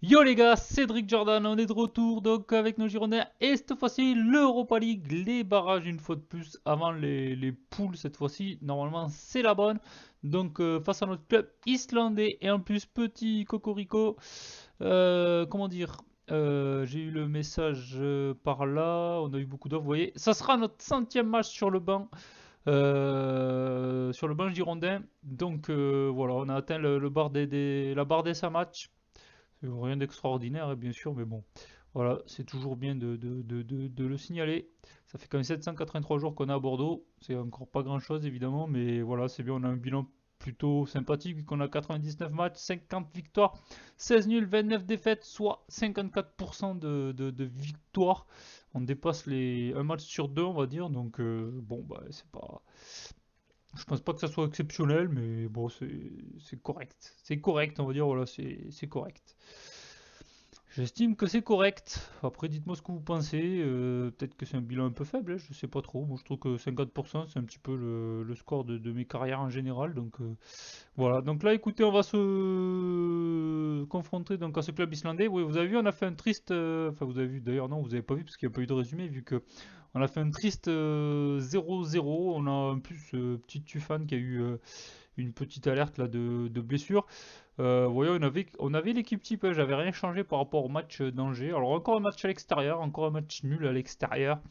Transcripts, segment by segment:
Yo les gars, Cédric Jordan, on est de retour donc avec nos Girondins et cette fois-ci l'Europa League, les barrages une fois de plus avant les poules cette fois-ci, normalement c'est la bonne. Donc face à notre club islandais et en plus petit cocorico, comment dire, j'ai eu le message par là, on a eu beaucoup d'offres, vous voyez, ça sera notre centième match sur le banc girondin. Donc voilà, on a atteint le bar la barre des 100 matchs. Rien d'extraordinaire, hein, bien sûr, mais bon, voilà, c'est toujours bien de le signaler. Ça fait quand même 783 jours qu'on est à Bordeaux. C'est encore pas grand-chose, évidemment, mais voilà, c'est bien. On a un bilan plutôt sympathique, vu qu'on a 99 matchs, 50 victoires, 16 nuls, 29 défaites, soit 54% de victoires. On dépasse les un match sur deux, on va dire. Donc, bon, bah, c'est pas. Je pense pas que ça soit exceptionnel, mais bon, c'est correct. C'est correct, on va dire, voilà, c'est correct. J'estime que c'est correct. Après, dites-moi ce que vous pensez. Peut-être que c'est un bilan un peu faible, hein, je sais pas trop. Moi, je trouve que 50%, c'est un petit peu le score de mes carrières en général. Donc, voilà. Donc là, écoutez, on va se confronter donc à ce club islandais. Oui, vous avez vu, on a fait un triste. Enfin, vous avez vu, d'ailleurs, non, vous avez pas vu parce qu'il n'y a pas eu de résumé, vu que on a fait un triste 0-0. On a en plus petit Tufan qui a eu une petite alerte là de blessure. Voyons, on avait l'équipe type, hein, j'avais rien changé par rapport au match d'Angers. Alors encore un match à l'extérieur, encore un match nul à l'extérieur.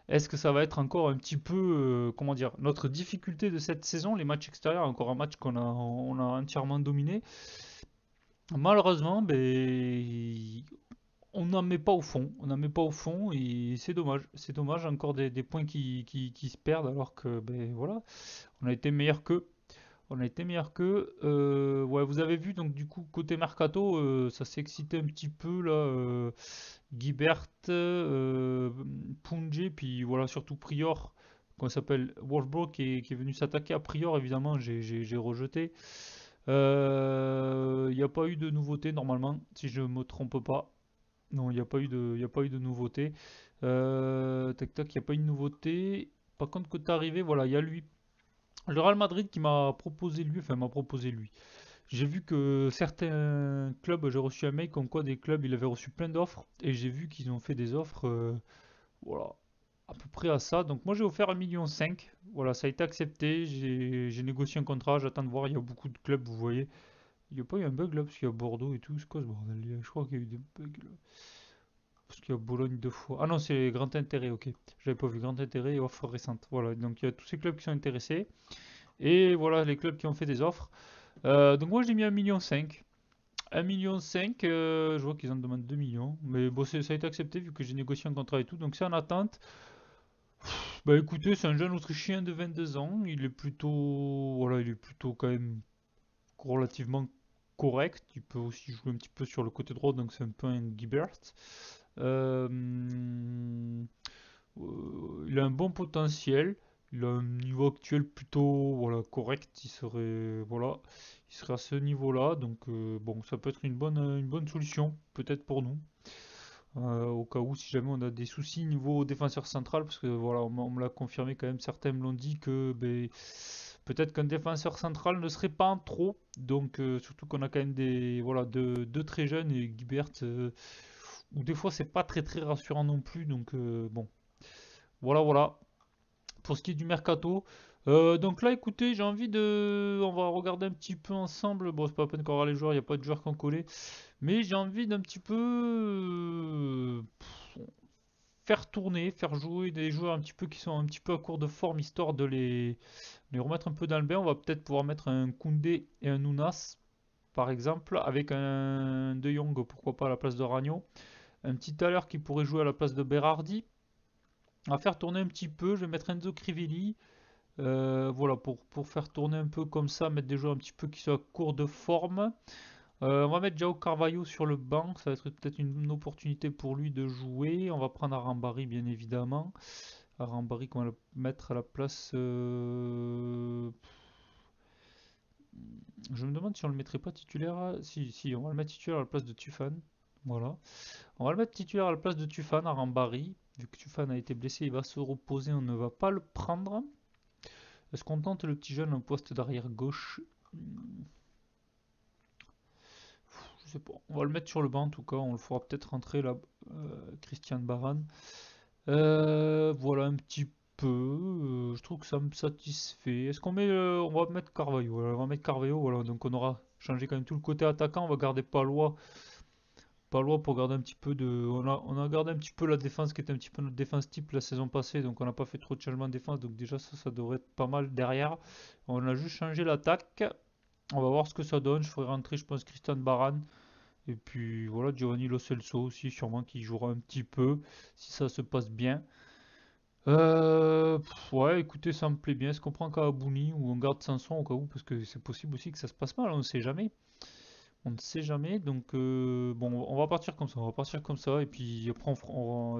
Est-ce que ça va être encore un petit peu, comment dire, notre difficulté de cette saison, les matchs extérieurs, encore un match on a entièrement dominé. Malheureusement, ben, on n'en met pas au fond, on n'en met pas au fond et c'est dommage, encore des points qui se perdent alors que, ben voilà, on a été meilleur qu'eux. On a été meilleur qu'eux. Ouais, vous avez vu, donc du coup, côté Mercato, ça s'est excité un petit peu là. Guibert, Punje, puis voilà, surtout Prior, qu'on s'appelle Wolfsburg, qui est venu s'attaquer à Prior, évidemment, j'ai rejeté. Il n'y a pas eu de nouveauté normalement, si je me trompe pas. Non, il n'y a pas eu de nouveauté. Tac tac, il n'y a pas eu de nouveauté. Par contre, côté arrivé, voilà, il y a lui. Le Real Madrid qui m'a proposé lui, enfin m'a proposé lui. J'ai vu que certains clubs, j'ai reçu un mail comme quoi des clubs, il avait reçu plein d'offres et j'ai vu qu'ils ont fait des offres, voilà, à peu près à ça. Donc moi j'ai offert 1,5 million. Voilà, ça a été accepté. J'ai négocié un contrat, j'attends de voir. Il y a beaucoup de clubs, vous voyez. Il n'y a pas eu un bug là parce qu'il y a Bordeaux et tout. C'est quoi ce bordel? Je crois qu'il y a eu des bugs là. Parce qu'il y a Bologne deux fois. Ah non, c'est Grand Intérêt, ok. J'avais pas vu Grand Intérêt et offre récente. Voilà, donc il y a tous ces clubs qui sont intéressés. Et voilà les clubs qui ont fait des offres. Donc moi j'ai mis 1,5 million. 1,5 million, je vois qu'ils en demandent 2 millions. Mais bon, ça a été accepté vu que j'ai négocié un contrat et tout. Donc c'est en attente. Bah écoutez, c'est un jeune Autrichien de 22 ans. Il est plutôt, voilà, il est plutôt quand même relativement correct. Il peut aussi jouer un petit peu sur le côté droit, donc c'est un peu un Guibert. Euh, il a un bon potentiel. Il a un niveau actuel plutôt voilà, correct. Il serait à ce niveau-là. Donc bon, ça peut être une bonne solution, peut-être pour nous. Au cas où, si jamais on a des soucis niveau défenseur central, parce que voilà, on me l'a confirmé quand même, certains me l'ont dit que ben, peut-être qu'un défenseur central ne serait pas en trop. Donc surtout qu'on a quand même voilà, deux très jeunes et Guibert, ou des fois c'est pas très rassurant non plus. Donc bon, voilà. Pour ce qui est du mercato. Donc là, écoutez, j'ai envie de. On va regarder un petit peu ensemble. Bon, c'est pas la peine qu'on regarde les joueurs, il n'y a pas de joueurs qu'on collé. Mais j'ai envie d'un petit peu faire tourner, faire jouer des joueurs un petit peu qui sont un petit peu à court de forme, histoire de les remettre un peu dans le bain. On va peut-être pouvoir mettre un Koundé et un Nounas, par exemple, avec un De Jong, pourquoi pas à la place de Ragno. Un petit Thaler qui pourrait jouer à la place de Berardi. On va faire tourner un petit peu. Je vais mettre Enzo Crivelli. Voilà, pour faire tourner un peu comme ça, mettre des joueurs un petit peu qui sont à court de forme. On va mettre Jao Carvalho sur le banc, ça va être peut-être une opportunité pour lui de jouer. On va prendre Arambari, bien évidemment. Arambari qu'on va le mettre à la place. Je me demande si on le mettrait pas titulaire. Si, on va le mettre titulaire à la place de Tufan. Voilà. On va le mettre titulaire à la place de Tufan, Arambari. Vu que Tufan a été blessé, il va se reposer, on ne va pas le prendre. Est-ce qu'on tente le petit jeune en poste d'arrière gauche? je sais pas. On va le mettre sur le banc en tout cas. On le fera peut-être rentrer là, Christian Baran. Voilà un petit peu. Je trouve que ça me satisfait. Est-ce qu'on met. On va mettre Carvalho. Voilà, on va mettre Carvalho. Voilà, donc on aura changé quand même tout le côté attaquant. On va garder Palois. Palois pour garder un petit peu de. On a gardé un petit peu la défense qui était un petit peu notre défense type la saison passée. Donc on n'a pas fait trop de changements de défense. Donc déjà ça devrait être pas mal derrière. On a juste changé l'attaque. On va voir ce que ça donne. Je ferai rentrer, je pense, Christian Baran. Et puis voilà, Giovanni Lo Celso aussi, sûrement qui jouera un petit peu si ça se passe bien. Ouais, écoutez, ça me plaît bien. Est-ce qu'on prend Kaabouni ou on garde Sanson au cas où? Parce que c'est possible aussi que ça se passe mal, on ne sait jamais. On ne sait jamais, donc bon, on va partir comme ça, on va partir comme ça, et puis après,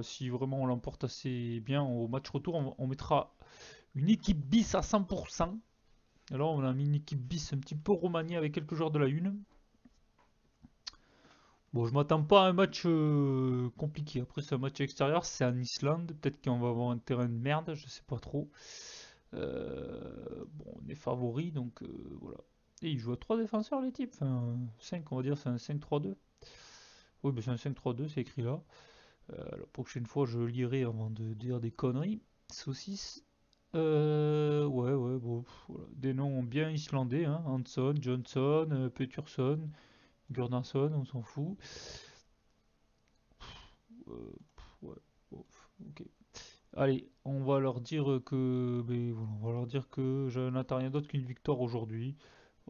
si vraiment on l'emporte assez bien au match retour, on mettra une équipe bis à 100%. Alors on a mis une équipe bis un petit peu remaniée avec quelques joueurs de la une. Bon, je m'attends pas à un match compliqué. Après, c'est un match extérieur, c'est en Islande. Peut-être qu'on va avoir un terrain de merde, je sais pas trop. Bon, on est favori, donc voilà. Et il joue à 3 défenseurs, les types. Enfin, 5, on va dire, c'est un 5-3-2. Oui, mais c'est un 5-3-2, c'est écrit là. La prochaine fois, je lirai avant de dire des conneries. Saucisse. Ouais, bon, voilà. Des noms bien islandais, hein. Hansson, Johnson, Peterson, Gurnason, on s'en fout. Ouais, bon, ok. Allez, on va leur dire que, ben, voilà, on va leur dire que je n'attends rien d'autre qu'une victoire aujourd'hui.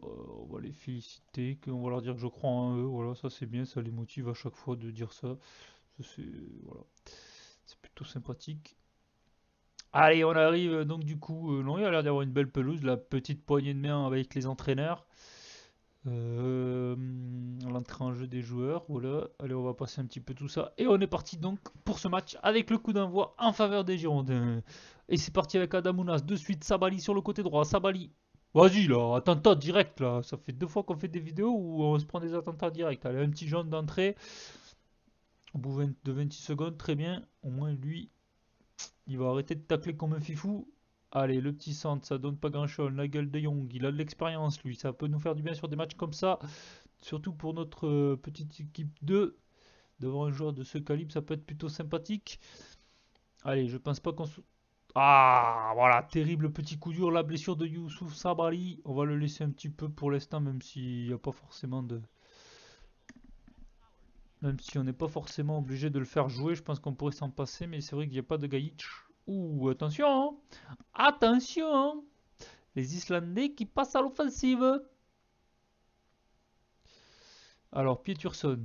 On va les féliciter, qu'on va leur dire que je crois en eux. Voilà, ça c'est bien, ça les motive à chaque fois de dire ça. C'est voilà, c'est plutôt sympathique. Allez, on arrive donc du coup. Non, il a l'air d'avoir une belle pelouse, la petite poignée de main avec les entraîneurs. Euh, L'entrée en jeu des joueurs, voilà. Allez, on va passer un petit peu tout ça. Et on est parti donc pour ce match avec le coup d'envoi en faveur des Girondins. Et c'est parti avec Adamounas. De suite, Sabali sur le côté droit. Sabali. Vas-y là, attentat direct là. Ça fait 2 fois qu'on fait des vidéos où on se prend des attentats directs. Allez, un petit jaune d'entrée. Au bout de 26 secondes, très bien. Au moins lui, il va arrêter de tacler comme un fifou. Allez, le petit centre, ça donne pas grand chose. La gueule de Young, il a de l'expérience lui. Ça peut nous faire du bien sur des matchs comme ça. Surtout pour notre petite équipe 2, d'avoir un joueur de ce calibre, ça peut être plutôt sympathique. Allez, je pense pas qu'on se... Ah, voilà, terrible petit coup dur, la blessure de Youssouf Sabali. On va le laisser un petit peu pour l'instant, même s'il n'y a pas forcément de... Même si on n'est pas forcément obligé de le faire jouer, je pense qu'on pourrait s'en passer, mais c'est vrai qu'il n'y a pas de Gaïch. Ouh, attention, hein. Attention, hein. Les Islandais qui passent à l'offensive. Alors, Pieturson,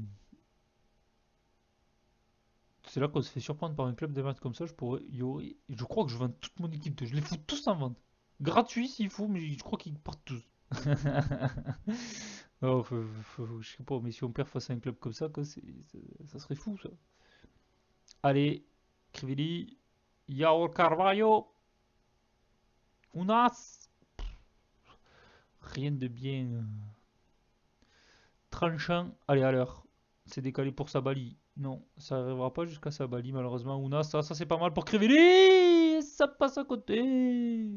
c'est là qu'on se fait surprendre par un club de maths comme ça. Je crois que je vends toute mon équipe. Je les fous tous en vente. Gratuit s'il faut, mais je crois qu'ils partent tous. Oh, je sais pas, mais si on perd face à un club comme ça, quoi, ça serait fou ça. Allez, Krivili, Yao Carvalho, Unas. Rien de bien tranchant. Allez, à l'heure. C'est décalé pour Sabali. Non, ça n'arrivera pas jusqu'à Sabali, malheureusement. Ouna, ça c'est pas mal pour Krivili. Ça passe à côté.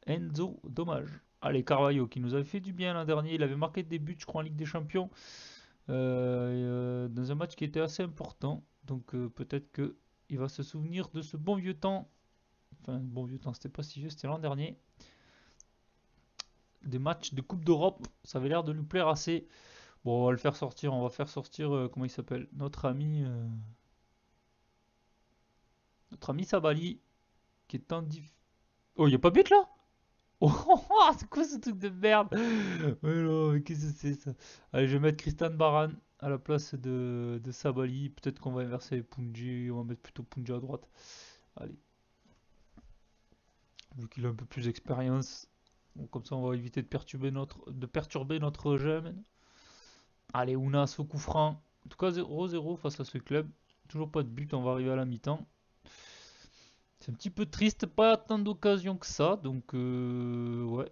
Enzo, dommage. Allez, Carvalho qui nous avait fait du bien l'an dernier. Il avait marqué des buts, je crois, en Ligue des Champions. Dans un match qui était assez important. Donc peut-être que il va se souvenir de ce bon vieux temps. Enfin, bon vieux temps, c'était pas si vieux, c'était l'an dernier. Des matchs de Coupe d'Europe. Ça avait l'air de lui plaire assez. Bon, on va le faire sortir. On va faire sortir, comment il s'appelle? Notre ami Sabali, qui est en Oh, il a pas but là? Oh, c'est quoi ce truc de merde? Mais non, mais qu'est-ce que c'est ça? Allez, je vais mettre Christian Baran à la place de Sabali. Peut-être qu'on va inverser Punji. On va mettre plutôt Punji à droite. Allez, vu qu'il a un peu plus d'expérience. Bon, comme ça, on va éviter de perturber notre jeu. Allez, Ounas au coup franc. En tout cas, 0-0 face à ce club. Toujours pas de but, on va arriver à la mi-temps. C'est un petit peu triste, pas tant d'occasions que ça, donc ouais.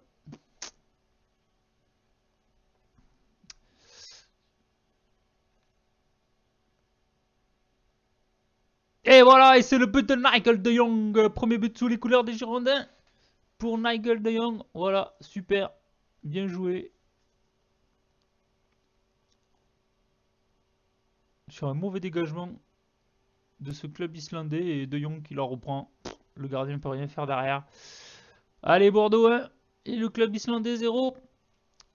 Et voilà, et c'est le but de Nigel de Jong, premier but sous les couleurs des Girondins pour Nigel de Jong. Voilà, super, bien joué. sur un mauvais dégagement de ce club islandais et De Jong qui la reprend. Le gardien ne peut rien faire derrière. Allez, Bordeaux 1 et le club islandais 0.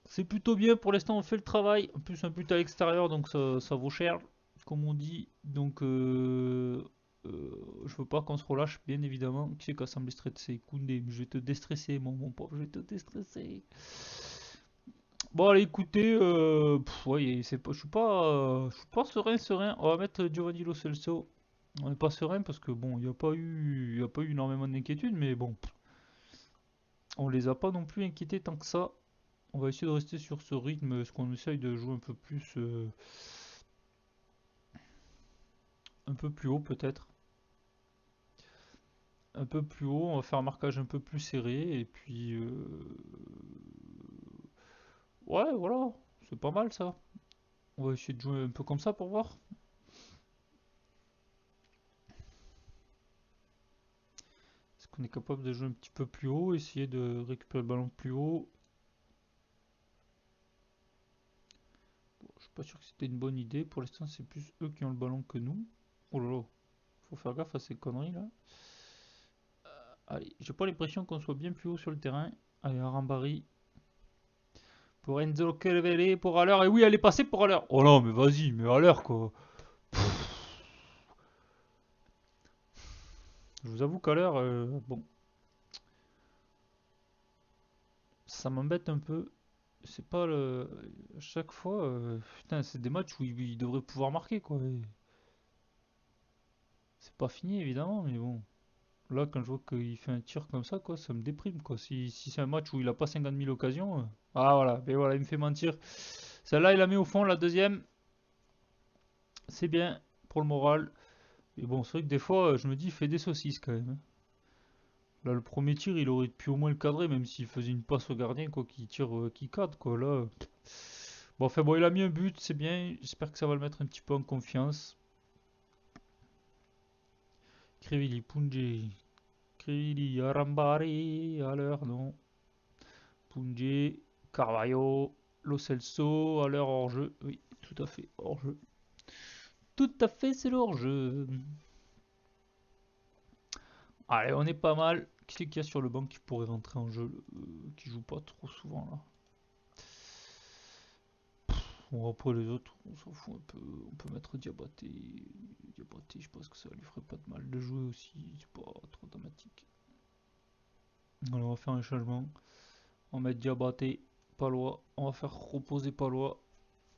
C'est plutôt bien, pour l'instant on fait le travail. En plus un but à l'extérieur, donc ça vaut cher, comme on dit. Donc je veux pas qu'on se relâche, bien évidemment. Qui c'est qui a semblé stressé? Koundé, mais je vais te déstresser, mon pauvre, je vais te déstresser. Bon allez, écoutez, ouais, je suis pas serein. On va mettre Giovanni Lo Celso. On n'est pas serein parce que bon, il y a pas eu énormément d'inquiétude, mais bon, on les a pas non plus inquiétés tant que ça. On va essayer de rester sur ce rythme, ce qu'on essaye de jouer un peu plus haut peut-être. Un peu plus haut, on va faire un marquage un peu plus serré, et puis... ouais, voilà, c'est pas mal ça. On va essayer de jouer un peu comme ça pour voir. Est-ce qu'on est capable de jouer un petit peu plus haut, essayer de récupérer le ballon plus haut. Bon, je suis pas sûr que c'était une bonne idée, pour l'instant c'est plus eux qui ont le ballon que nous. Oh là là, faut faire gaffe à ces conneries là. Allez, j'ai pas l'impression qu'on soit bien plus haut sur le terrain. Allez, Arambari. Pour Enzo Kervele, pour Haller. Et oui, elle est passée pour Haller. Oh non, mais vas-y, mais Haller quoi. Je vous avoue qu'Haller, bon, ça m'embête un peu. C'est pas le. À chaque fois, putain, c'est des matchs où il devrait pouvoir marquer quoi. C'est pas fini évidemment, mais bon. Là, quand je vois qu'il fait un tir comme ça, quoi, ça me déprime quoi. Si c'est un match où il a pas 50 000 occasions. Ah voilà, mais voilà, il me fait mentir. Celle-là, il la met au fond, la deuxième. C'est bien pour le moral. Et bon, c'est vrai que des fois, je me dis, il fait des saucisses quand même, hein. Là, le premier tir, il aurait pu au moins le cadrer, même s'il faisait une passe au gardien, quoi, qui tire, qui cadre, quoi. Là, bon, enfin, bon, il a mis un but, c'est bien. J'espère que ça va le mettre un petit peu en confiance. Krivili, Punje, Krivili, Arambari, à l'heure, non. Punje, Carvalho, Lo Celso, à l'heure hors-jeu. Oui, tout à fait, hors-jeu. Tout à fait, c'est le hors-jeu. Allez, on est pas mal. Qui c'est qu'il y a sur le banc qui pourrait rentrer en jeu, qui joue pas trop souvent là? Bon, après les autres, on s'en fout un peu. On peut mettre Diabaté. Diabaté, je pense que ça lui ferait pas de mal de jouer aussi. C'est pas trop dramatique. Alors, on va faire un changement. On va mettre Diabaté, Palois. On va faire reposer Palois.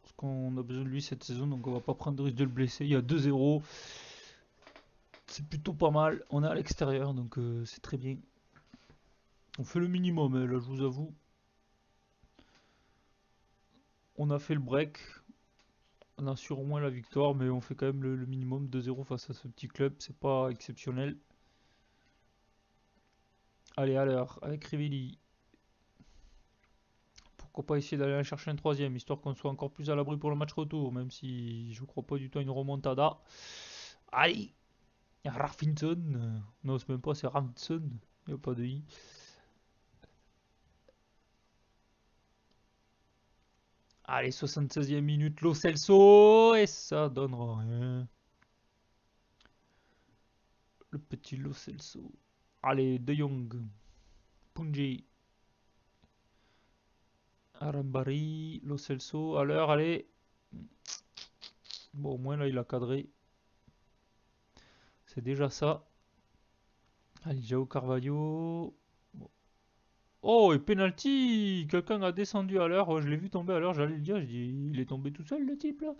Parce qu'on a besoin de lui cette saison. Donc, on va pas prendre de risque de le blesser. Il y a 2-0. C'est plutôt pas mal. On est à l'extérieur. Donc, c'est très bien. On fait le minimum, hein, là, je vous avoue. On a fait le break. On assure au moins la victoire, mais on fait quand même le minimum. 2-0 face à ce petit club, c'est pas exceptionnel. Allez, à l'heure, avec Rivelli. Pourquoi pas essayer d'aller chercher un troisième, histoire qu'on soit encore plus à l'abri pour le match retour, même si je ne crois pas du tout à une remontada. Allez, Rafinson. Non, c'est même pas, c'est Ramson. Il n'y a pas de i. Allez, 76e minute, Lo Celso. Et ça donnera rien. Le petit Lo Celso. Allez, De Jong. Punji. Arambari, Lo Celso, à l'heure, allez. Bon, au moins là, il a cadré. C'est déjà ça. Allez, Jao Carvalho. Bon. Oh, et penalty! Quelqu'un a descendu à l'heure. Je l'ai vu tomber à l'heure, j'allais le dire. Je dis, il est tombé tout seul, le type là.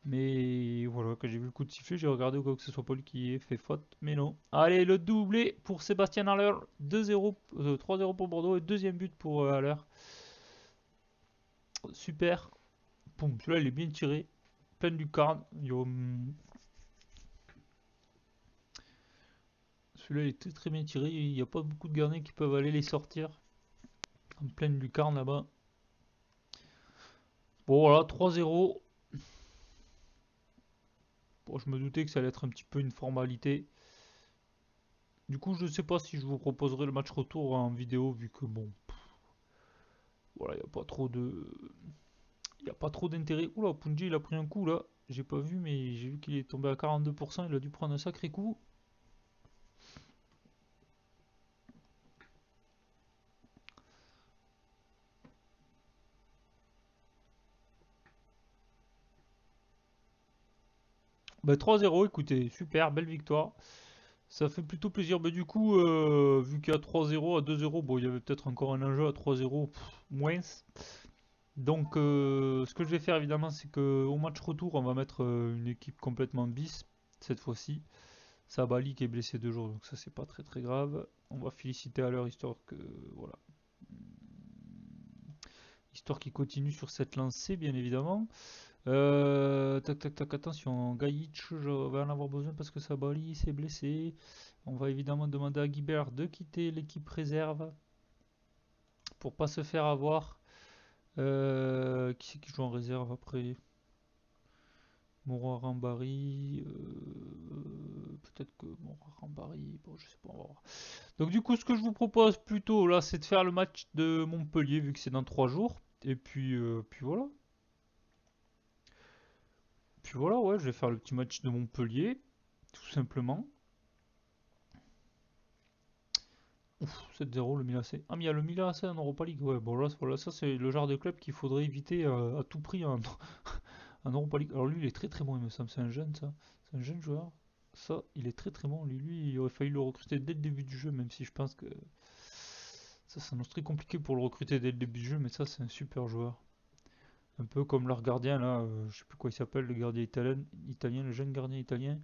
Mais voilà, quand j'ai vu le coup de sifflet, j'ai regardé au cas où que ce soit Paul qui ait fait faute. Mais non. Allez, le doublé pour Sébastien Haller. 2-0, 3-0 pour Bordeaux et deuxième but pour Haller. Super. Boum, celui-là, il est bien tiré. Plein du carne. Celui-là, il est très très bien tiré. Il n'y a pas beaucoup de gardiens qui peuvent aller les sortir. En pleine lucarne là-bas. Bon, voilà, 3-0. Bon, je me doutais que ça allait être un petit peu une formalité. Du coup, je ne sais pas si je vous proposerai le match retour en vidéo, vu que bon. Voilà, il n'y a pas trop de. Il n'y a pas trop d'intérêt. Oula, Punji, il a pris un coup là. J'ai pas vu, mais j'ai vu qu'il est tombé à 42%. Il a dû prendre un sacré coup. Bah 3-0, écoutez, super, belle victoire. Ça fait plutôt plaisir. Mais du coup, vu qu'à 3-0, à 2-0, bon, il y avait peut-être encore un enjeu à 3-0, moins. Donc, ce que je vais faire évidemment, c'est que au match retour, on va mettre une équipe complètement bis cette fois-ci. Sabali qui est blessé 2 jours, donc ça c'est pas très très grave. On va féliciter à l'heure histoire que voilà, histoire qu'il continue sur cette lancée, bien évidemment. Tac tac tac, attention, Gaïch, je vais en avoir besoin parce que Sabali s'est blessé. On va évidemment demander à Guibert de quitter l'équipe réserve pour pas se faire avoir. Qui c'est qui joue en réserve après? Mora Rambari, peut-être que Mora Rambari, bon je sais pas, on va voir. Donc du coup ce que je vous propose plutôt là c'est de faire le match de Montpellier vu que c'est dans 3 jours. Et puis voilà. Puis voilà ouais je vais faire le petit match de Montpellier, tout simplement. Ouf, 7-0 le Milan AC. Ah mais il y a le Milan AC en Europa League, ouais bon là voilà, ça c'est le genre de club qu'il faudrait éviter à tout prix en Europa League. Alors lui il est très très bon il me semble, c'est un jeune ça. C'est un jeune joueur. Ça, il est très très bon. Lui, il aurait fallu le recruter dès le début du jeu, même si je pense que ça s'annonce très compliqué pour le recruter dès le début du jeu, mais ça, c'est un super joueur. Un peu comme leur gardien, là, je sais plus quoi il s'appelle, le gardien italien, le jeune gardien italien.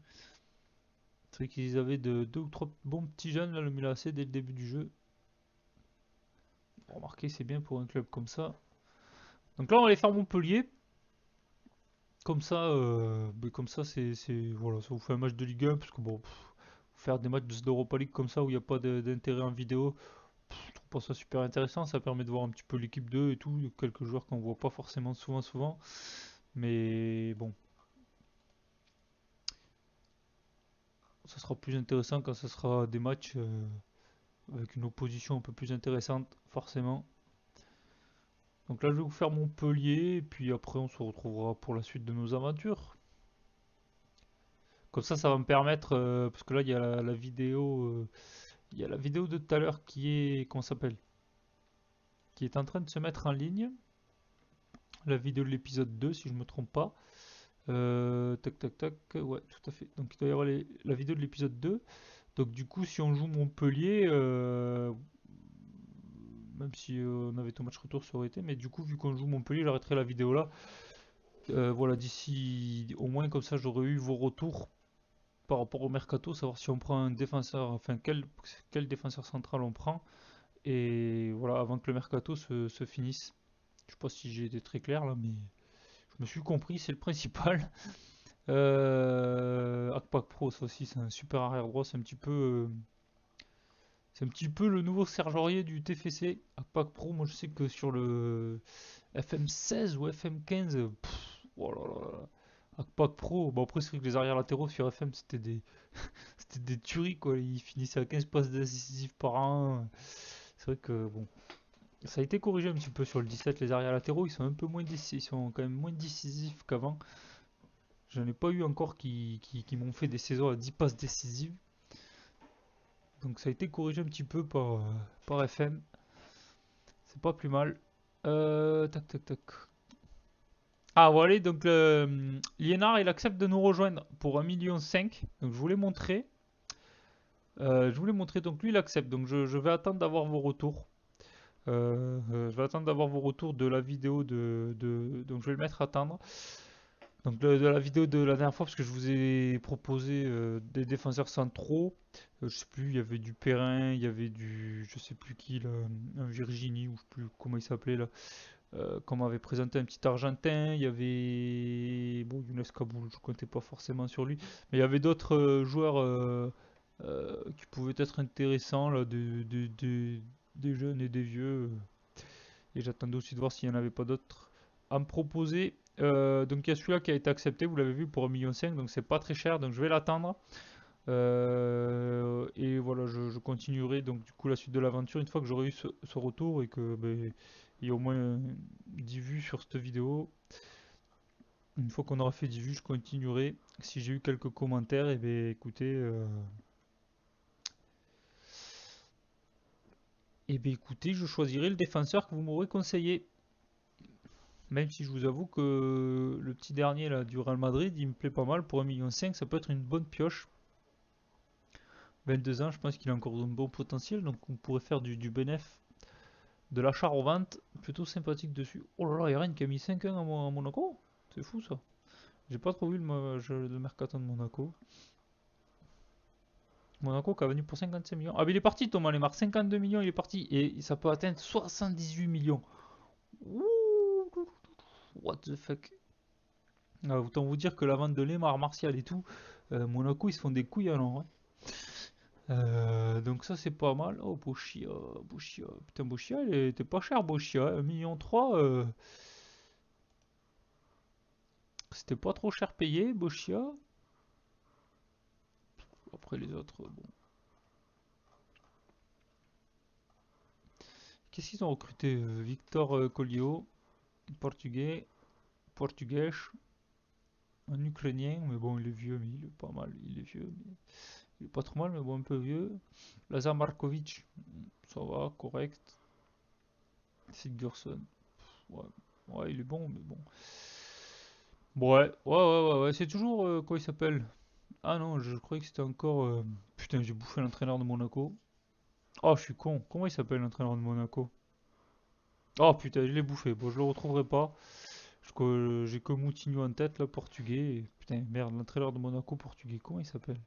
C'est vrai qu'ils avaient deux ou trois bons petits jeunes, là, le Milan AC, dès le début du jeu. Remarquez, c'est bien pour un club comme ça. Donc là, on va aller faire Montpellier. Comme ça, voilà, ça vous fait un match de Ligue 1, parce que bon, faire des matchs d'Europa League comme ça où il n'y a pas d'intérêt en vidéo, je trouve pas ça super intéressant. Ça permet de voir un petit peu l'équipe 2 et tout, quelques joueurs qu'on voit pas forcément souvent. Mais bon, ça sera plus intéressant quand ce sera des matchs avec une opposition un peu plus intéressante, forcément. Donc là, je vais vous faire Montpellier, et puis après, on se retrouvera pour la suite de nos aventures. Comme ça va me permettre, parce que là, il y a la vidéo, il y a la vidéo de tout à l'heure qui est, comment ça s'appelle, qui est en train de se mettre en ligne. La vidéo de l'épisode 2, si je me trompe pas. Tac tac tac, ouais, tout à fait. Donc il doit y avoir la vidéo de l'épisode 2. Donc du coup, si on joue Montpellier, même si on avait tout match retour, ça aurait été. Mais du coup, vu qu'on joue Montpellier, j'arrêterai la vidéo là. Voilà, d'ici au moins comme ça, j'aurais eu vos retours par rapport au mercato, savoir si on prend un défenseur, enfin quel défenseur central on prend. Et voilà, avant que le mercato se finisse. Je sais pas si j'ai été très clair là, mais je me suis compris, c'est le principal. Akpak Pro, ça aussi, c'est un super arrière droit. C'est un petit peu le nouveau Serge Aurier du TFC. Akpak Pro, moi je sais que sur le FM16 ou FM15, oh là là là. Akpak Pro, bon après c'est vrai que les arrières latéraux sur FM c'était des tueries quoi. Ils finissaient à 15 passes décisives par an. C'est vrai que bon, ça a été corrigé un petit peu sur le 17. Les arrières latéraux, ils sont un peu moins décisifs, ils sont quand même moins décisifs qu'avant. J'en ai pas eu encore qui m'ont fait des saisons à 10 passes décisives. Donc ça a été corrigé un petit peu par FM. C'est pas plus mal. Tac tac tac. Ah voilà, donc Liénard il accepte de nous rejoindre pour 1,5 million. Donc je voulais montrer. Je voulais montrer, donc lui il accepte. Donc je vais attendre d'avoir vos retours. Je vais attendre d'avoir vos retours de la vidéo donc je vais le mettre à attendre. Donc de la vidéo de la dernière fois, parce que je vous ai proposé des défenseurs centraux. Je sais plus, il y avait du Perrin, il y avait du, je sais plus qui là, un Virginie ou je sais plus comment il s'appelait là, qu'on m'avait présenté un petit Argentin. Il y avait, bon, Younes Kaboul, je comptais pas forcément sur lui, mais il y avait d'autres joueurs qui pouvaient être intéressants là, des jeunes et des vieux. Et j'attendais aussi de voir s'il n'y en avait pas d'autres à me proposer. Donc il y a celui-là qui a été accepté, vous l'avez vu, pour 1,5 million, donc c'est pas très cher, donc je vais l'attendre. Et voilà, je continuerai donc du coup la suite de l'aventure une fois que j'aurai eu ce retour et que ben, il y a au moins 10 vues sur cette vidéo. Une fois qu'on aura fait 10 vues, je continuerai. Si j'ai eu quelques commentaires, et bien écoutez, je choisirai le défenseur que vous m'aurez conseillé. Même si je vous avoue que le petit dernier là, du Real Madrid, il me plaît pas mal. Pour 1,5 million, ça peut être une bonne pioche. 22 ans, je pense qu'il a encore un bon potentiel. Donc on pourrait faire du bénéf, de l'achat-revente plutôt sympathique dessus. Oh là là, il y a rien qui a mis 5-1 à Monaco. C'est fou ça. J'ai pas trop vu le mercaton de Monaco. Monaco qui a venu pour 55 millions. Ah, mais il est parti, Thomas Lemar. 52 millions, il est parti. Et ça peut atteindre 78 millions. Ouh, what the fuck. Ah, autant vous dire que la vente de Lemar, Martial et tout, Monaco, ils se font des couilles alors, hein. Donc ça, c'est pas mal. Oh, Bochia, Bochia. Putain, Bochia, il était pas cher, Bochia. 1,3 million. C'était pas trop cher payé, Bochia. Après les autres, bon. Qu'est-ce qu'ils ont recruté? Victor Collio, portugais, portugais, un ukrainien, mais bon, il est vieux, mais il est pas mal. Il est vieux, mais il est pas trop mal, mais bon, un peu vieux. Lazar Markovic, ça va, correct. Sigurdsson, ouais, ouais, il est bon, mais bon. Bon, ouais, c'est toujours, quoi il s'appelle? Ah non, je croyais que c'était encore. Putain, j'ai bouffé l'entraîneur de Monaco. Oh, je suis con. Comment il s'appelle l'entraîneur de Monaco? Oh putain, je l'ai bouffé. Bon, je le retrouverai pas. J'ai que Moutinho en tête, là, portugais. Putain, merde, l'entraîneur de Monaco portugais. Comment il s'appelle?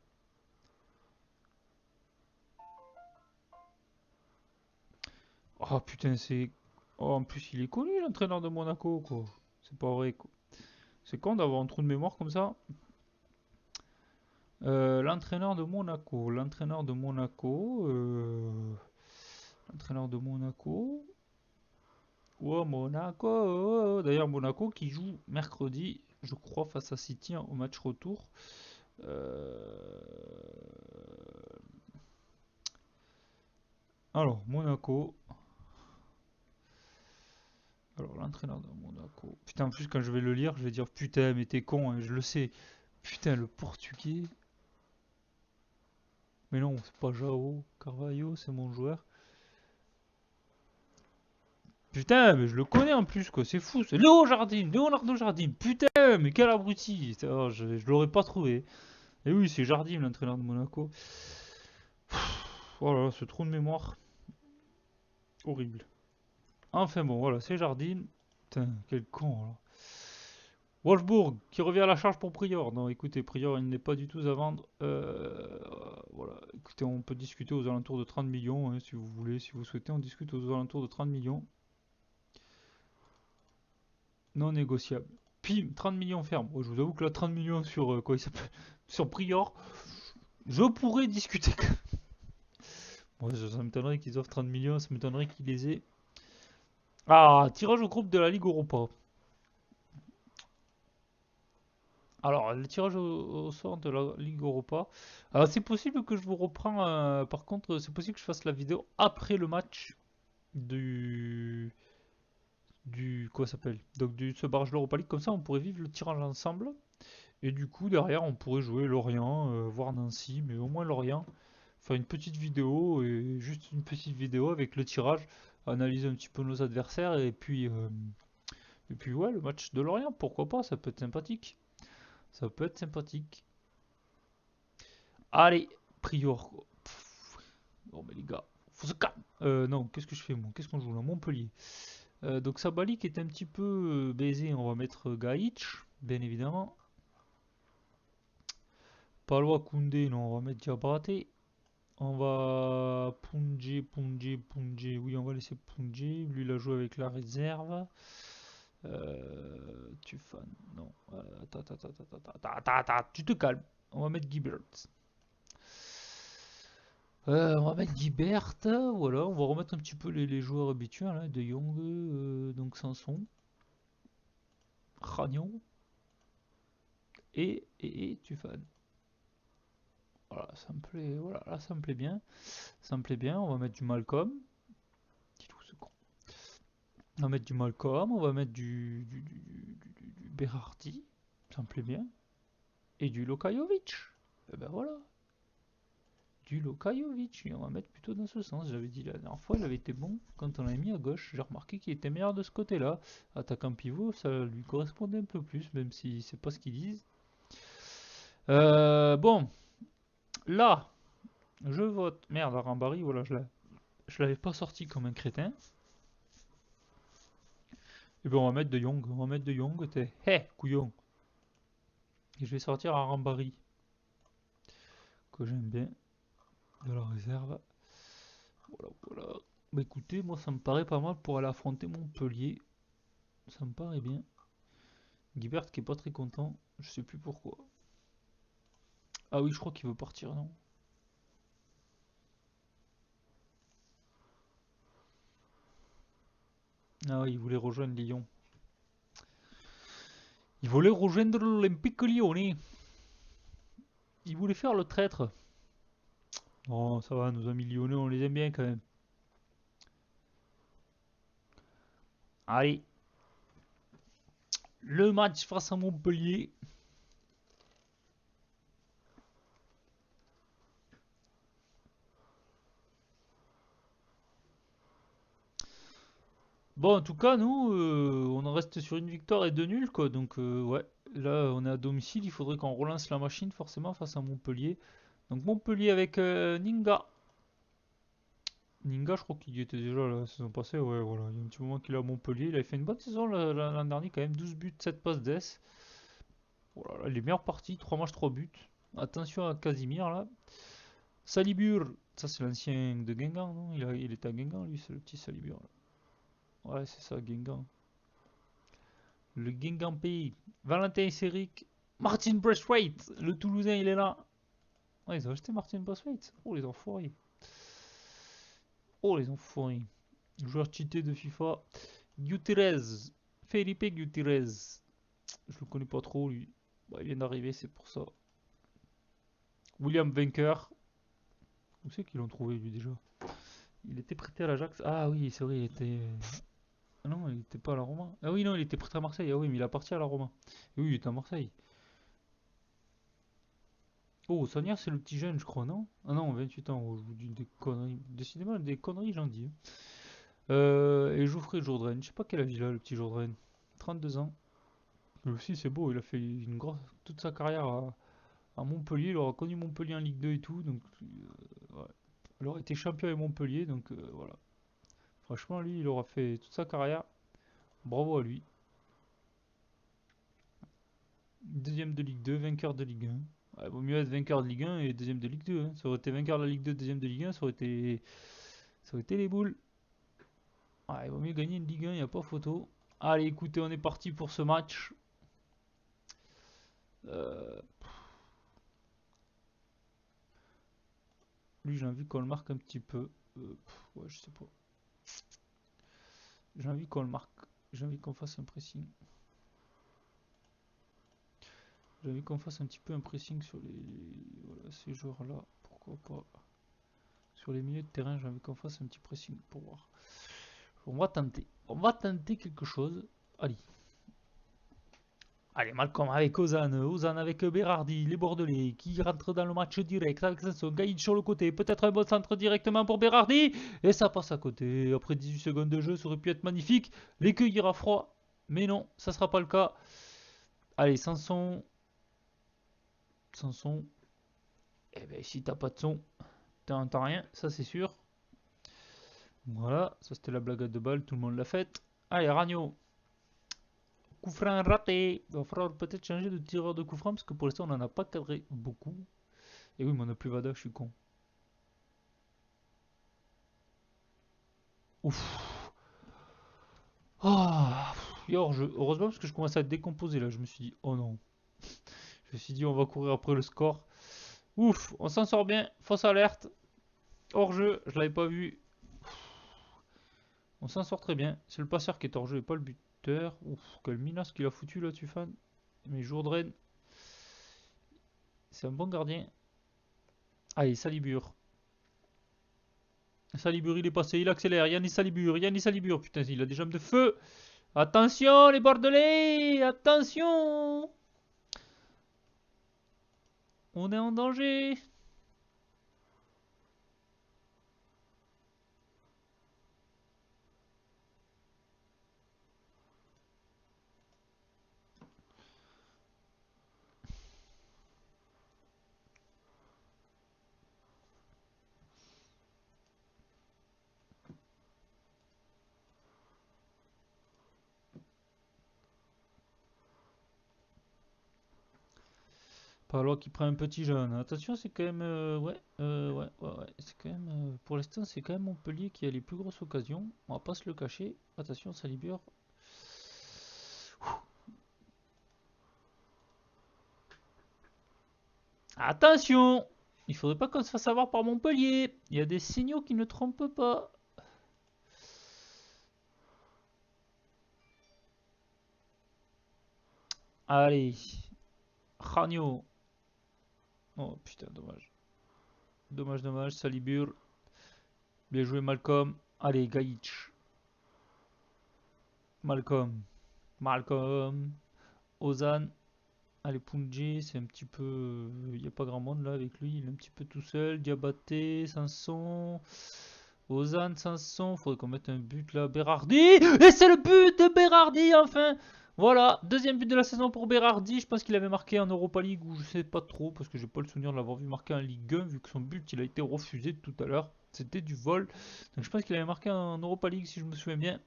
Oh putain, c'est. Oh, en plus, il est connu, l'entraîneur de Monaco, quoi. C'est pas vrai, quoi. C'est con d'avoir un trou de mémoire comme ça. L'entraîneur de Monaco. L'entraîneur de Monaco. L'entraîneur de Monaco. Oh, Monaco! D'ailleurs, Monaco qui joue mercredi, je crois, face à City au match retour. Euh, Alors, Monaco. Alors, l'entraîneur de Monaco. Putain, en plus, quand je vais le lire, je vais dire putain, mais t'es con, hein, je le sais. Putain, le portugais. Mais non, c'est pas Jao Carvalho, c'est mon joueur. Putain, mais je le connais en plus, quoi, c'est fou. C'est Léo Jardim, Leonardo Jardim. Putain, mais quel abruti. Oh, je l'aurais pas trouvé. Et oui, c'est Jardim, l'entraîneur de Monaco. Oh là là, ce trou de mémoire. Horrible. Enfin bon, voilà, c'est Jardim. Putain, quel con, là. Wolfsburg qui revient à la charge pour Prior. Non, écoutez, Prior, il n'est pas du tout à vendre. Voilà, écoutez, on peut discuter aux alentours de 30 millions, hein, si vous voulez, si vous souhaitez, on discute aux alentours de 30 millions. Non négociable. Pim, 30 millions ferme. Oh, je vous avoue que là, 30 millions sur quoi il s'appelle sur Prior, je pourrais discuter. Bon, ça m'étonnerait qu'ils offrent 30 millions, ça m'étonnerait qu'ils les aient. Ah, tirage au groupe de la Ligue Europa. Alors, le tirage au sort de la Ligue Europa. Alors, c'est possible que je vous reprends. Par contre, c'est possible que je fasse la vidéo après le match du. Quoi ça s'appelle? Donc, du ce barrage de l'Europa League. Comme ça, on pourrait vivre le tirage ensemble. Et du coup, derrière, on pourrait jouer Lorient, voir Nancy, mais au moins Lorient. Faire une petite vidéo, et juste une petite vidéo avec le tirage. Analyser un petit peu nos adversaires. Et puis ouais, le match de Lorient, pourquoi pas? Ça peut être sympathique. Ça peut être sympathique. Allez, Prior. Bon, mais les gars, faut se calmer. Non, qu'est-ce que je fais moi? Qu'est-ce qu'on joue là? Montpellier. Donc Sabali qui est un petit peu baisé, on va mettre Gaïch, bien évidemment. Palois Koundé, non, on va mettre Diabraté. On va Pungé. Oui, on va laisser Pungé. Lui, il a joué avec la réserve. Tufan, non. Tu te calmes. On va mettre Gibert. On va mettre Guibert, voilà, on va remettre un petit peu les joueurs habituels, hein, De Jong, donc Sanson, Ragnon et Tufan. Voilà, ça me plaît, voilà, là ça me plaît bien. Ça me plaît bien, on va mettre du Malcolm. Dis-nous ce con. On va mettre du Malcolm, on va mettre du Berardi. Ça me plaît bien. Et du Lokajovic. Et ben voilà. Du Lokajovic. Et on va mettre plutôt dans ce sens. J'avais dit la dernière fois, il avait été bon. Quand on l'a mis à gauche, j'ai remarqué qu'il était meilleur de ce côté-là. Attaquant pivot, ça lui correspondait un peu plus, même si c'est pas ce qu'ils disent. Bon. Là, je vote. Merde, Arambari, voilà, je l'avais pas sorti comme un crétin. Et ben on va mettre De Jong. On va mettre De Jong. T'es. Hé, couillon. Et je vais sortir Arambari. Que j'aime bien. De la réserve. Voilà, voilà. Bah écoutez, moi ça me paraît pas mal pour aller affronter Montpellier. Ça me paraît bien. Guibert qui est pas très content. Je sais plus pourquoi. Ah oui, je crois qu'il veut partir, non? Ah oui, il voulait rejoindre Lyon. Il voulait rejoindre l'Olympique Lyonnais. Il voulait faire le traître. Oh, ça va, nos amis lyonnais, on les aime bien quand même. Allez, le match face à Montpellier. Bon, en tout cas, nous, on en reste sur une victoire et deux nuls, quoi. Donc, ouais, là, on est à domicile. Il faudrait qu'on relance la machine, forcément, face à Montpellier. Donc, Montpellier avec Ninga. Ninga, je crois qu'il y était déjà la saison passée. Ouais, voilà. Il y a un petit moment qu'il est à Montpellier. Il avait fait une bonne saison l'an dernier, quand même. 12 buts, 7 passes d'ess. Voilà, les meilleures parties. 3 matchs, 3 buts. Attention à Casimir, là. Salibur. Ça, c'est l'ancien de Guingamp, non? Il était à Guingamp, lui, c'est le petit Salibur. Là. Ouais, c'est ça, Guingamp. Le Guingampé, Valentin Séric, Martin Braithwaite, le Toulousain, il est là. Ouais, ils ont acheté Martin Braithwaite. Oh, les enfoirés. Oh, les enfoirés. Joueur cheaté de FIFA. Gutiérrez, Felipe Gutiérrez. Je le connais pas trop, lui. Bah, il vient d'arriver, c'est pour ça. William Vainqueur. Où c'est qu'ils l'ont trouvé, lui, déjà? Il était prêté à l'Ajax. Ah oui, c'est vrai, il était. Ah non, il était pas à la Roma. Ah oui, non, il était prêté à Marseille. Ah oui, mais il a parti à la Roma. Et oui, il était à Marseille. Oh, Sonia, c'est le petit jeune, je crois, non? Ah non, 28 ans, oh, je vous dis des conneries. Décidément, des conneries, j'en dis. Et Geoffrey Jourdain, je sais pas quel âge il a, le petit Jourdain. 32 ans. Lui aussi, c'est beau, il a fait une grosse, toute sa carrière à Montpellier. Il aura connu Montpellier en Ligue 2 et tout. Donc, ouais. Il aura été champion avec Montpellier, donc voilà. Franchement, lui, il aura fait toute sa carrière. Bravo à lui. Deuxième de Ligue 2, vainqueur de Ligue 1. Ouais, vaut mieux être vainqueur de Ligue 1 et deuxième de Ligue 2. Hein. Ça aurait été vainqueur de la Ligue 2, deuxième de Ligue 1, ça aurait été les boules. Ouais, il vaut mieux gagner une Ligue 1, il n'y a pas photo. Allez, écoutez, on est parti pour ce match. Euh, Lui, j'ai envie qu'on le marque un petit peu. Ouais, je sais pas. J'ai envie qu'on le marque. J'ai envie qu'on fasse un pressing. J'ai envie qu'on fasse un petit peu un pressing sur voilà, ces joueurs-là. Pourquoi pas. Sur les milieux de terrain, j'ai envie qu'on fasse un petit pressing pour voir. On va tenter. On va tenter quelque chose. Allez. Allez, Malcolm avec Ozan. Ozan avec Berardi. Les Bordelais qui rentrent dans le match direct avec son Gaïd sur le côté. Peut-être un bon centre directement pour Berardi. Et ça passe à côté. Après 18 secondes de jeu, ça aurait pu être magnifique. L'écueil ira froid. Mais non, ça sera pas le cas. Allez, Sanson. Sanson. Eh ben, si t'as pas de son, t'entends rien. Ça, c'est sûr. Voilà, ça c'était la blague de balle, tout le monde l'a faite. Allez, Ragno. Coup franc raté. Il va falloir peut-être changer de tireur de coup franc parce que pour l'instant on n'en a pas cadré beaucoup. Et oui, mais on n'a plus Vada, je suis con. Ouf. Ah. Heureusement parce que je commençais à décomposer là. Je me suis dit, oh non. Je me suis dit, on va courir après le score. Ouf, on s'en sort bien. Fausse alerte. Hors jeu, je l'avais pas vu. On s'en sort très bien. C'est le passeur qui est hors jeu et pas le buteur. Ouf, quel minace qu'il a foutu là, Tufan. Mais Jourdain, c'est un bon gardien. Allez, Salibur. Salibur, il est passé, il accélère. Yannis Salibur, Yannis Salibur. Putain, il a des jambes de feu. Attention, les Bordelais. Attention. On est en danger. Palois qui prend un petit jaune. Attention, c'est quand même. Ouais. C'est quand même. Pour l'instant, c'est quand même Montpellier qui a les plus grosses occasions. On va pas se le cacher. Attention, ça libère. Attention! Il faudrait pas qu'on se fasse avoir par Montpellier. Il y a des signaux qui ne trompent pas. Allez. Ragno. Oh putain, dommage. Dommage, Salibur. Bien joué, Malcolm. Allez, Gaïch. Malcolm. Ozan. Allez, Punji, c'est un petit peu. Il n'y a pas grand monde là avec lui. Il est un petit peu tout seul. Diabaté, Sanson. Ozan, Sanson. Faudrait qu'on mette un but là. Berardi. Et c'est le but de Berardi, enfin! Voilà, deuxième but de la saison pour Berardi. Je pense qu'il avait marqué en Europa League ou je sais pas trop parce que j'ai pas le souvenir de l'avoir vu marquer en Ligue 1 vu que son but il a été refusé tout à l'heure. C'était du vol. Donc je pense qu'il avait marqué en Europa League si je me souviens bien.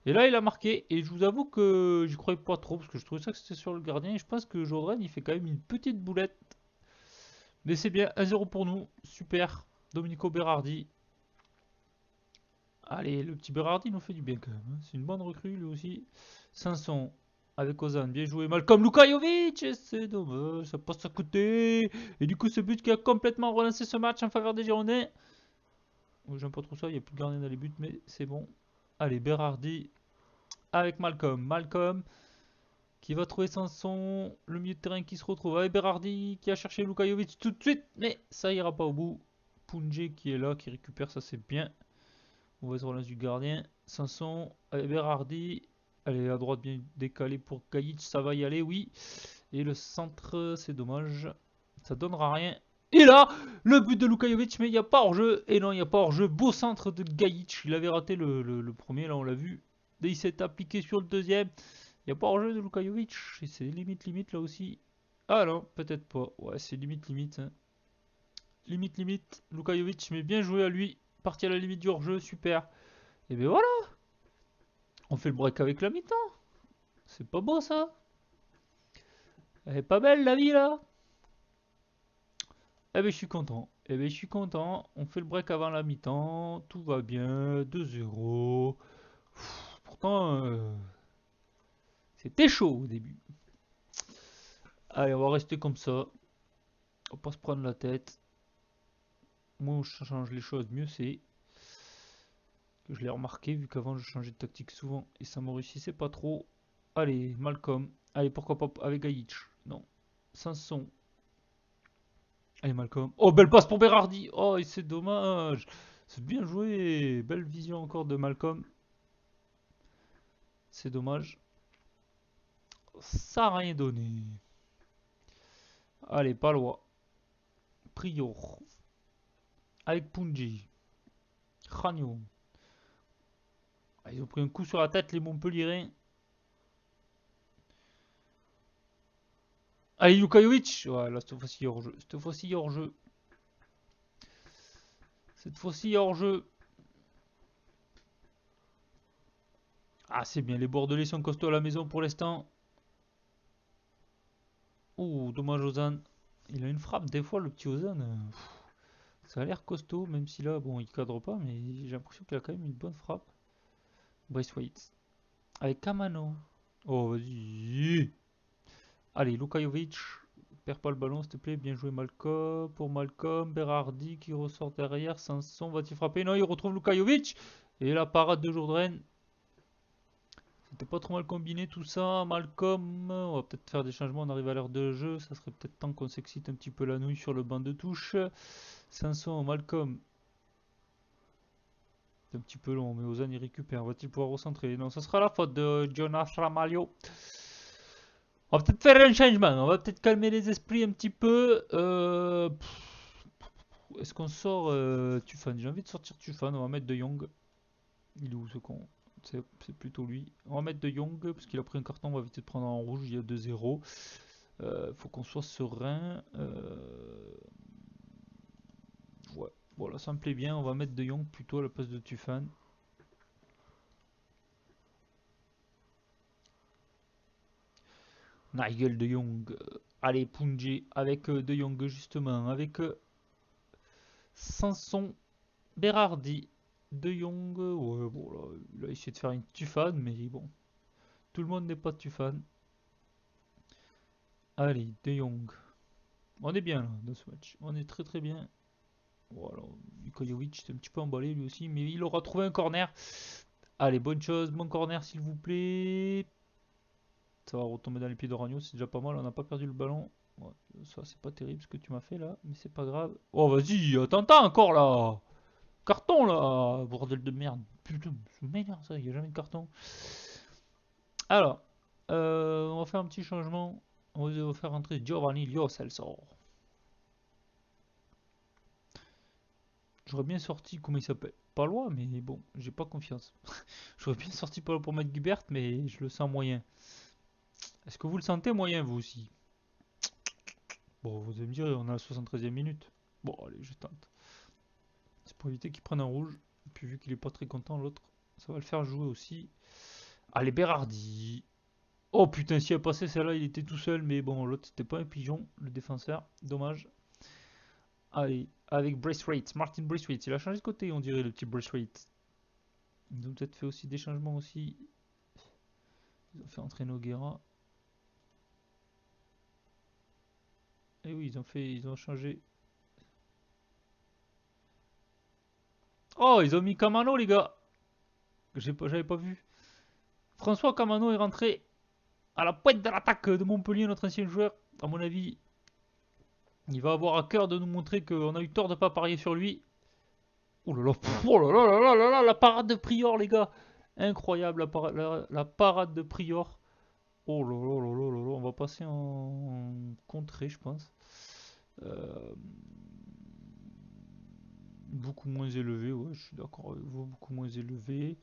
Et là il a marqué et je vous avoue que j'y croyais pas trop parce que je trouvais ça que c'était sur le gardien et je pense que Jodren il fait quand même une petite boulette. Mais c'est bien, 1-0 pour nous. Super. Domenico Berardi. Allez, le petit Berardi nous fait du bien quand même, hein. C'est une bonne recrue lui aussi. 500 avec Ozan, bien joué. Malcolm Lukajovic, c'est dommage, ça passe à côté. Et du coup, ce but qui a complètement relancé ce match en faveur des Girondins. Oh, j'aime pas trop ça, il n'y a plus de gardien dans les buts, mais c'est bon. Allez, Berardi avec Malcolm. Malcolm qui va trouver Sanson. Le milieu de terrain qui se retrouve avec Berardi qui a cherché Lukajovic tout de suite, mais ça ira pas au bout. Punje qui est là, qui récupère, ça c'est bien. Mauvaise relance du gardien. Sanson, allez, Berardi. Allez, à droite bien décalé pour Gaïc, ça va y aller, oui. Et le centre, c'est dommage. Ça donnera rien. Et là, le but de Lukajovic, mais il n'y a pas hors-jeu. Et non, il n'y a pas hors-jeu. Beau centre de Gaïc. Il avait raté le premier, là on l'a vu. Et il s'est appliqué sur le deuxième. Il n'y a pas hors-jeu de Lukajovic. Et c'est limite là aussi. Ah non, peut-être pas. Ouais, c'est limite. Hein. Limite. Lukajovic, mais bien joué à lui. Parti à la limite du hors-jeu, super. Et ben voilà, on fait le break avec la mi-temps. C'est pas beau ça? Elle est pas belle la vie là? Eh ben je suis content. On fait le break avant la mi-temps. Tout va bien. 2-0. Pourtant, c'était chaud au début. Allez, on va rester comme ça. On va pas se prendre la tête. Moi, je change les choses, mieux c'est. Que je l'ai remarqué, vu qu'avant je changeais de tactique souvent et ça me réussissait pas trop. Allez, Malcolm. Allez, pourquoi pas avec Gaïch? Non. Sanson. Allez, Malcolm. Oh, belle passe pour Berardi. Oh, et c'est dommage. C'est bien joué. Belle vision encore de Malcolm. C'est dommage. Ça n'a rien donné. Allez, Palois. Prior. Avec Punji. Ragno. Ah, ils ont pris un coup sur la tête, les Montpellierins. Allez, Lukajovic. Ouais, là, cette fois-ci hors-jeu. Cette fois-ci hors-jeu. Ah, c'est bien. Les Bordelais sont costauds à la maison pour l'instant. Oh, dommage Ozan. Il a une frappe des fois, le petit Ozan. Ça a l'air costaud, même si là, bon, il cadre pas, mais j'ai l'impression qu'il a quand même une bonne frappe. Braithwaite. Avec Kamano. Oh, vas-y. Allez, Lukajovic. Perds pas le ballon, s'il te plaît. Bien joué, Malcolm. Pour Malcolm. Berardi qui ressort derrière. Sanson va-t-il frapper? Non, il retrouve Lukajovic. Et la parade de Jourdain. C'était pas trop mal combiné tout ça. Malcolm. On va peut-être faire des changements. On arrive à l'heure de jeu. Ça serait peut-être temps qu'on s'excite un petit peu la nouille sur le banc de touche. Sanson, Malcolm. C'est un petit peu long, mais Ozan il récupère. Va-t-il pouvoir recentrer? Non, ça sera la faute de Jonas Ramalho. On va peut-être faire un changement. On va peut-être calmer les esprits un petit peu. Est-ce qu'on sort Tufan? J'ai envie de sortir Tufan. On va mettre De Jong. Il est où ce con? C'est plutôt lui. On va mettre De Jong parce qu'il a pris un carton. On va éviter de prendre en rouge. Il y a 2-0. Faut qu'on soit serein. Ouais. Voilà, ça me plaît bien. On va mettre De Jong plutôt à la place de Tufan. Nigel De Jong. Allez, Punji avec De Jong justement. Avec Sanson, Berardi, De Jong. Ouais, bon là, il a essayé de faire une Tufan, mais bon. Tout le monde n'est pas Tufan. Allez, De Jong. On est bien là dans ce match. On est très très bien. Voilà, Mikojovic c'est un petit peu emballé lui aussi, mais il aura trouvé un corner. Allez, bonne chose, bon corner s'il vous plaît. Ça va retomber dans les pieds de Ragno, c'est déjà pas mal, on n'a pas perdu le ballon. Ouais, ça c'est pas terrible ce que tu m'as fait là, mais c'est pas grave. Oh vas-y, attends encore là. Carton là, bordel de merde. Putain, je m'énerve ça, il n'y a jamais de carton. Alors, on va faire un petit changement. On va faire entrer Giovanni Lo Celso. J'aurais bien sorti, comment il s'appelle? Pas loin, mais bon, j'ai pas confiance. J'aurais bien sorti pour mettre Gubert, mais je le sens moyen. Est-ce que vous le sentez moyen, vous aussi? Bon, vous allez me dire, on a la 73e minute. Bon, allez, je tente. C'est pour éviter qu'il prenne un rouge. Et puis, vu qu'il est pas très content, l'autre, ça va le faire jouer aussi. Allez, Berardi. Oh putain, s'il a passé celle-là, il était tout seul, mais bon, l'autre, c'était pas un pigeon, le défenseur. Dommage. Allez, avec Braithwaite, Martin Braithwaite. Il a changé de côté, on dirait, le petit Braithwaite. Ils ont peut-être fait aussi des changements aussi. Ils ont fait entrer Noguera. Et oui, ils ont changé. Oh, ils ont mis Camano, les gars. J'avais pas vu. François Camano est rentré à la pointe de l'attaque de Montpellier, notre ancien joueur. À mon avis, il va avoir à cœur de nous montrer qu'on a eu tort de ne pas parier sur lui. Oh là là, oh là là là là là, la parade de Prior, les gars. Incroyable la parade de Prior. Oh là là là là là là, on va passer en contrée, je pense. Euh, Beaucoup moins élevé, ouais, je suis d'accord avec vous, beaucoup moins élevé.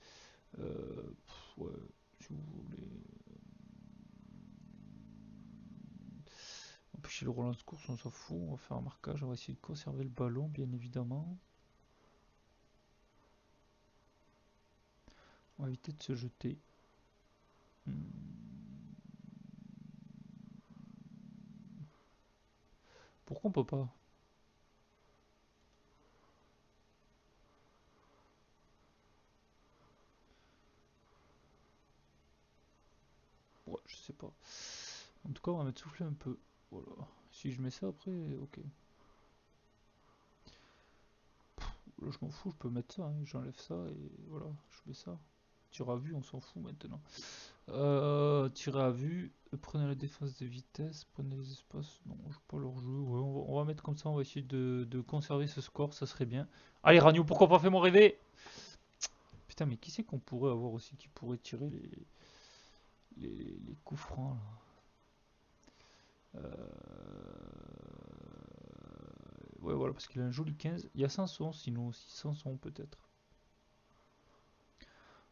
Ouais, si vous voulez. Empêcher le relance course, on s'en fout, on va faire un marquage, on va essayer de conserver le ballon, bien évidemment. On va éviter de se jeter. Pourquoi on peut pas? Ouais, je sais pas. En tout cas, on va mettre souffler un peu. Voilà. Si je mets ça après, ok. Là, je m'en fous, je peux mettre ça, hein. J'enlève ça et voilà, je mets ça. Tir à vue, on s'en fout maintenant. Tir à vue, prenez la défense de vitesse, prenez les espaces. Non, je vais pas leur jouer. Ouais, on va mettre comme ça, on va essayer de conserver ce score, ça serait bien. Allez, Ragnou, pourquoi pas fait mon rêver? Putain, mais qui c'est qu'on pourrait avoir aussi qui pourrait tirer les coups francs là? Ouais, voilà, parce qu'il a un joli 15. Il y a Sanson, sinon aussi. Sanson, peut-être.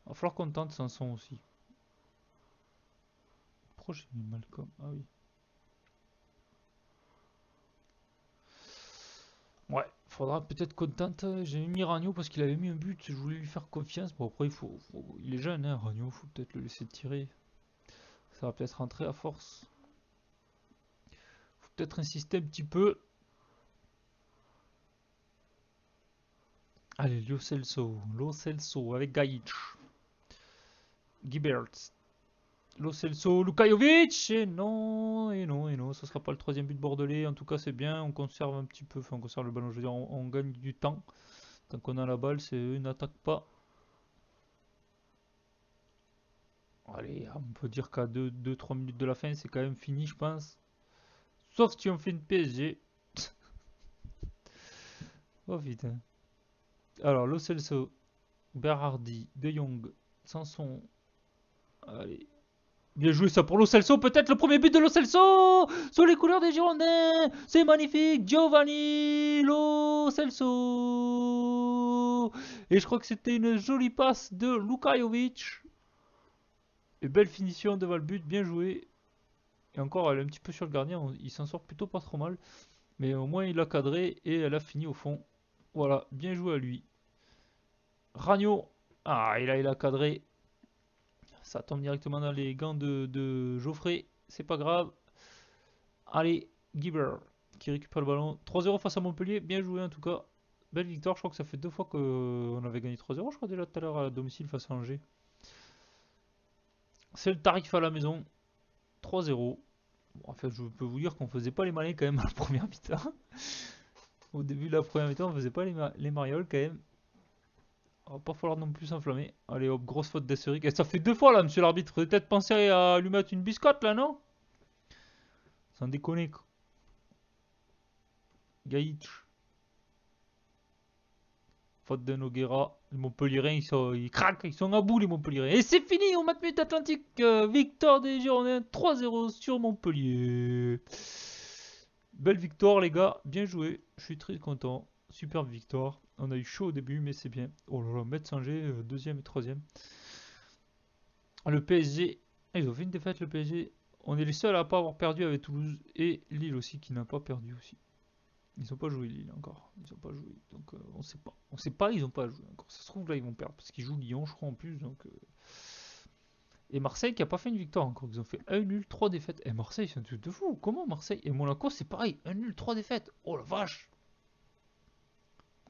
Il va falloir qu'on tente Sanson aussi. Pourquoi j'ai mis Malcolm? Ah oui. Ouais, faudra peut-être qu'on tente. J'ai mis Ragno parce qu'il avait mis un but. Je voulais lui faire confiance. Bon, après, il est jeune, hein, Ragno. Faut peut-être le laisser tirer. Ça va peut-être rentrer à force. Faut peut-être insister un petit peu. Allez, Lo Celso. Lo Celso avec Gajic. Gibert. Lo Celso, Lukajovic et non, et non, ça sera pas le troisième but bordelais. En tout cas, c'est bien, on conserve un petit peu, enfin, on conserve le ballon, je veux dire, on gagne du temps. Tant qu'on a la balle, c'est eux n'attaquent pas. Allez, on peut dire qu'à 2-3 minutes de la fin, c'est quand même fini, je pense. Sauf si on fait une PSG. Oh putain. Alors, Lo Celso, Berardi, De Jong, Sanson. Allez. Bien joué ça pour Lo Celso, peut-être le premier but de Lo Celso sur les couleurs des Girondins. C'est magnifique, Giovanni Lo Celso. Et je crois que c'était une jolie passe de Luka Jovic. Et belle finition devant le but, bien joué. Et encore, elle est un petit peu sur le gardien, il s'en sort plutôt pas trop mal. Mais au moins il l'a cadré et elle a fini au fond. Voilà, bien joué à lui. Ragno, ah il a cadré. Ça tombe directement dans les gants de Geoffrey, c'est pas grave. Allez, Gibber qui récupère le ballon. 3-0 face à Montpellier, bien joué en tout cas. Belle victoire, je crois que ça fait 2 fois qu'on avait gagné 3-0, je crois déjà tout à l'heure à domicile face à Angers. C'est le tarif à la maison, 3-0. Bon, en fait, je peux vous dire qu'on faisait pas les malins quand même à la première mi-temps. Au début de la première mi-temps, on faisait pas les marioles quand même. On va pas falloir non plus s'enflammer. Allez hop, grosse faute d'Esseric. Et ça fait 2 fois là, monsieur l'arbitre. Faut peut-être penser à lui mettre une biscotte là, non? Sans déconner quoi. Gaïch. Faute de Noguera. Les Montpellierins, ils craquent, ils sont à bout les Montpellierins. Et c'est fini au match Atlantique. Victoire des Girondins 3-0 sur Montpellier. Belle victoire les gars, bien joué. Je suis très content. Superbe victoire. On a eu chaud au début, mais c'est bien. Oh là là, Metz Angers, deuxième et troisième. Le PSG, ils ont fait une défaite le PSG. On est les seuls à pas avoir perdu avec Toulouse et Lille aussi qui n'a pas perdu aussi. Ils n'ont pas joué Lille encore. Ils n'ont pas joué. Donc on sait pas. On sait pas, ils n'ont pas joué encore. Ça se trouve là ils vont perdre parce qu'ils jouent Lyon je crois en plus. Donc, Et Marseille qui a pas fait une victoire encore. Ils ont fait 1 nul, 3 défaites. Et Marseille c'est un truc de fou. Comment Marseille et Monaco c'est pareil. 1 nul, 3 défaites. Oh la vache.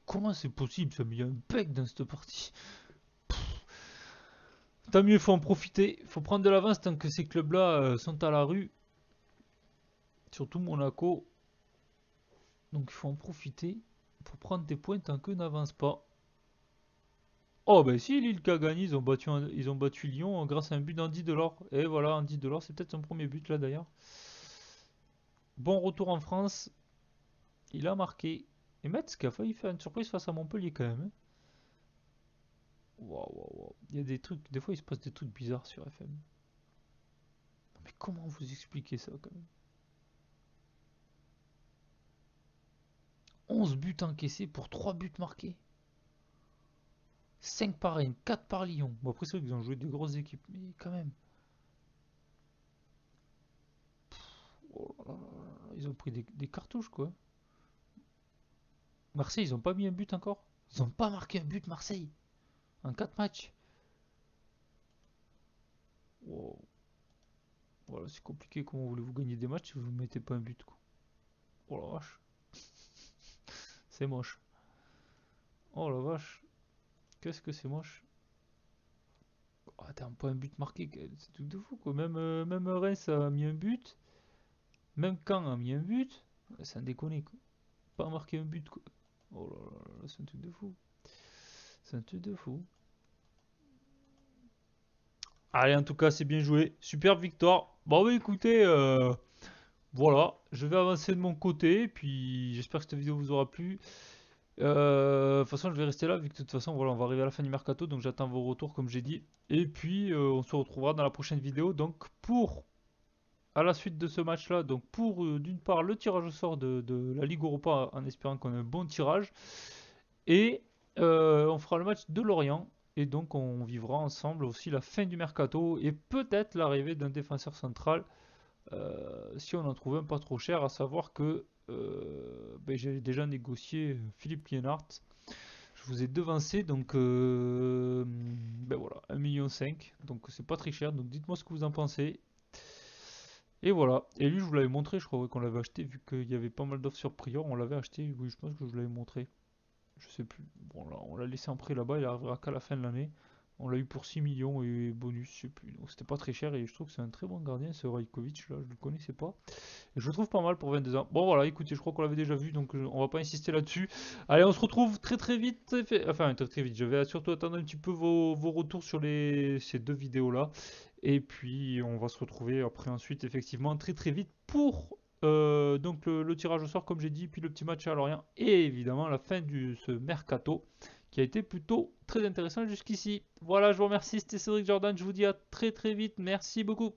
Comment c'est possible ça? Mais il y a un bec dans cette partie. Tant mieux, il faut en profiter. Il faut prendre de l'avance tant que ces clubs-là sont à la rue. Surtout Monaco. Donc il faut en profiter pour prendre des points tant qu'on n'avance pas. Oh ben si, Lille qui a gagné, ils ont battu Lyon grâce à un but d'Andy Delors. Et voilà, Andy Delors, c'est peut-être son premier but là d'ailleurs. Bon retour en France, il a marqué. Et Metz qui a failli faire une surprise face à Montpellier quand même, hein. Waouh, waouh, waouh. Il y a des trucs, des fois il se passe des trucs bizarres sur FM. Mais comment vous expliquer ça quand même? 11 buts encaissés pour 3 buts marqués. 5 par Rennes, 4 par Lyon. Bon après c'est vrai qu'ils ont joué de grosses équipes, mais quand même. Oh là là là, ils ont pris des cartouches quoi. Marseille, ils ont pas mis un but encore. Ils ont pas marqué un but Marseille en 4 matchs. Wow. Voilà, c'est compliqué. Comment voulez-vous gagner des matchs si vous ne mettez pas un but quoi? Oh la vache. C'est moche. Oh la vache. Qu'est-ce que c'est moche. Oh, t'as pas un but marqué. C'est tout de fou quoi. Même Reims a mis un but. Même Caen a mis un but. C'est un déconné quoi. Pas marqué un but quoi. Oh là là là, c'est un truc de fou. C'est un truc de fou. Allez, en tout cas, c'est bien joué. Superbe victoire. Bon, bah écoutez, voilà, je vais avancer de mon côté. Puis j'espère que cette vidéo vous aura plu. De toute façon, je vais rester là, vu que de toute façon, voilà, on va arriver à la fin du mercato. Donc j'attends vos retours, comme j'ai dit. Et puis, on se retrouvera dans la prochaine vidéo. Donc, à la suite de ce match-là, donc pour d'une part le tirage au sort de la Ligue Europa, en espérant qu'on ait un bon tirage. Et on fera le match de Lorient. Et donc on vivra ensemble aussi la fin du mercato et peut-être l'arrivée d'un défenseur central si on en trouve un pas trop cher. À savoir que ben, j'ai déjà négocié Philippe Lienhardt. Je vous ai devancé donc ben voilà 1,5 million. Donc c'est pas très cher. Donc dites-moi ce que vous en pensez. Et voilà. Et lui je vous l'avais montré, je crois qu'on l'avait acheté vu qu'il y avait pas mal d'offres sur Prior. On l'avait acheté. Oui, je pense que je vous l'avais montré. Je sais plus. Bon, là, on l'a laissé en prêt là-bas, il arrivera qu'à la fin de l'année. On l'a eu pour 6 millions et bonus, je sais plus. Donc c'était pas très cher et je trouve que c'est un très bon gardien, ce Rajkovic là, je le connaissais pas. Et je le trouve pas mal pour 22 ans. Bon voilà, écoutez, je crois qu'on l'avait déjà vu donc on va pas insister là-dessus. Allez, on se retrouve très très vite. Enfin, très très vite. Je vais surtout attendre un petit peu vos retours sur ces 2 vidéos là. Et puis on va se retrouver après ensuite effectivement très très vite pour donc le tirage au sort comme j'ai dit, puis le petit match à Lorient et évidemment la fin de ce mercato qui a été plutôt très intéressant jusqu'ici. Voilà, je vous remercie, c'était Cédric Jordan, je vous dis à très très vite, merci beaucoup.